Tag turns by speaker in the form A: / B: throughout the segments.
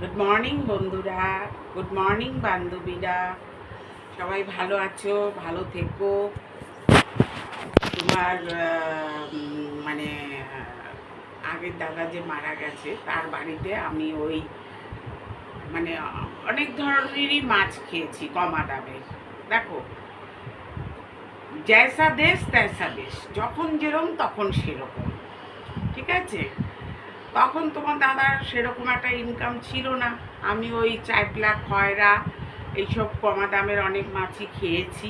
A: Good morning বন্ধুরা, good morning বান্ধবীরা। সবাই ভালো আছো? ভালো থেকো। তোমার মানে আগের দাদা যে মারা গেছে তার বাড়িতে আমি ওই মানে অনেক ধরনেরই মাছ খেয়েছি কমা দামে। দেখো, জয়সা দেশ তৈসা বেশ, যখন যেরকম তখন সেরকম। ঠিক আছে, তখন তোমার দাদার সেরকম একটা ইনকাম ছিল না। আমি ওই চাইপলা, খয়রা, এইসব কমা দামের অনেক মাছই খেয়েছি।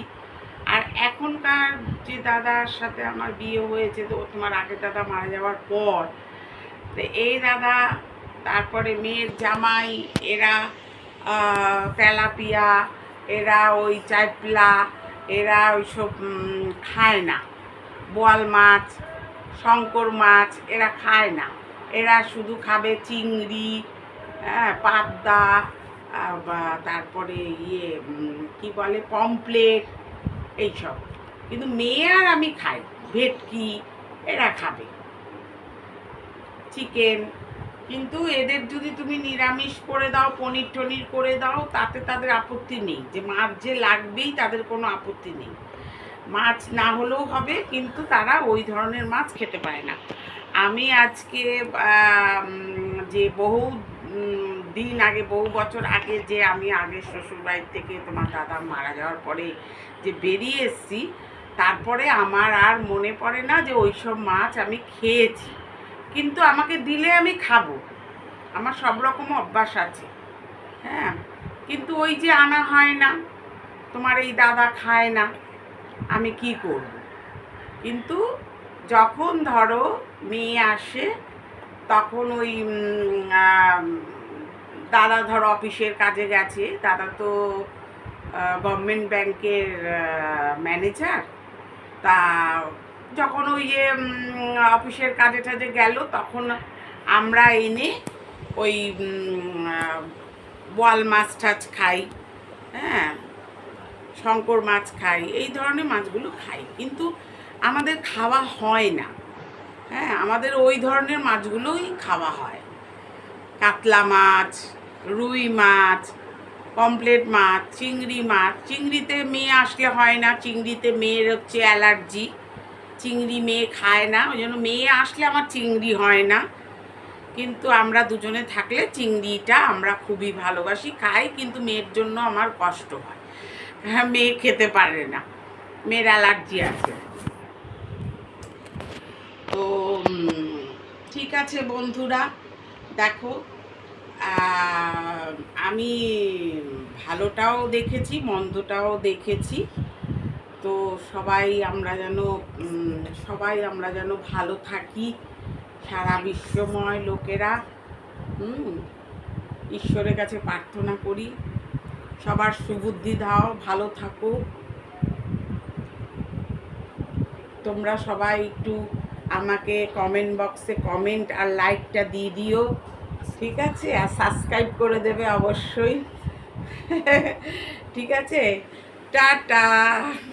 A: আর এখনকার যে দাদার সাথে আমার বিয়ে হয়েছে, তো তোমার আগের দাদা মারা যাওয়ার পর, তো এই দাদা, তারপরে মেয়ের জামাই, এরা তেলাপিয়া, এরা ওই চাইপলা, এরা ওইসব খায় না। বোয়াল মাছ, শঙ্কর মাছ এরা খায় না। এরা শুধু খাবে চিংড়ি, হ্যাঁ, পাবদা, বা তারপরে কি বলে, পমপ্লেট, এইসব। কিন্তু মেয়ে আর আমি খাই ভেটকি, এরা খাবে চিকেন। কিন্তু এদের যদি তুমি নিরামিষ করে দাও, পনির টনির করে দাও, তাতে তাদের আপত্তি নেই, যে মাছ যে লাগবেই, তাদের কোনো আপত্তি নেই। মাছ না হলেও হবে, কিন্তু তারা ওই ধরনের মাছ খেতে পারে না। আমি আজকে যে বহু দিন আগে, বহু বছর আগে, যে আমি আগে শ্বশুরবাড়ির থেকে তোমার দাদা মারা যাওয়ার পরে যে বেরিয়ে এসেছি, তারপরে আমার আর মনে পড়ে না যে ওইসব মাছ আমি খেয়েছি। কিন্তু আমাকে দিলে আমি খাবো, আমার সব রকম অভ্যাস আছে। হ্যাঁ, কিন্তু ওই যে আনা হয় না, তোমার এই দাদা খায় না, আমি কি করব। কিন্তু যখন ধরো মেয়ে আসে, তখন ওই দাদা ধরো অফিসের কাজে গেছে, দাদা তো গভর্নমেন্ট ব্যাংকের ম্যানেজার। তা যখন ওই যে অফিসের কাজে টাজে গেল, তখন আমরা এনে ওই বোয়াল মাছ টাছ খাই, হ্যাঁ, শঙ্কর মাছ খাই, এই ধরনের মাছগুলো খাই। কিন্তু আমাদের খাওয়া হয় না। হ্যাঁ, আমাদের ওই ধরনের মাছগুলোই খাওয়া হয়। কাতলা মাছ, রুই মাছ, পমপ্লেট মাছ, চিংড়ি মাছ। চিংড়িতে মেয়ে আসলে হয় না, চিংড়িতে মেয়ের হচ্ছে অ্যালার্জি, চিংড়ি মেয়ে খায় না, ওই জন্য মেয়ে আসলে আমার চিংড়ি হয় না। কিন্তু আমরা দুজনে থাকলে চিংড়িটা আমরা খুবই ভালোবাসি, খাই। কিন্তু মেয়ের জন্য আমার কষ্ট হয়, হ্যাঁ, মেয়ে খেতে পারে না, মেয়ের অ্যালার্জি আছে। তো ঠিক আছে বন্ধুরা, দেখো, আমি ভালোটাও দেখেছি, মন্দটাও দেখেছি। তো সবাই আমরা যেন ভালো থাকি, সারা বিশ্বময় লোকেরা। ঈশ্বরের কাছে প্রার্থনা করি, সবার সুবুদ্ধি দাও, ভালো থাকো। তোমরা সবাই একটু আমাকে কমেন্ট বক্সে কমেন্ট আর লাইকটা দিয়ে দিও, ঠিক আছে? আর সাবস্ক্রাইব করে দেবে অবশ্যই। ঠিক আছে, টাটা।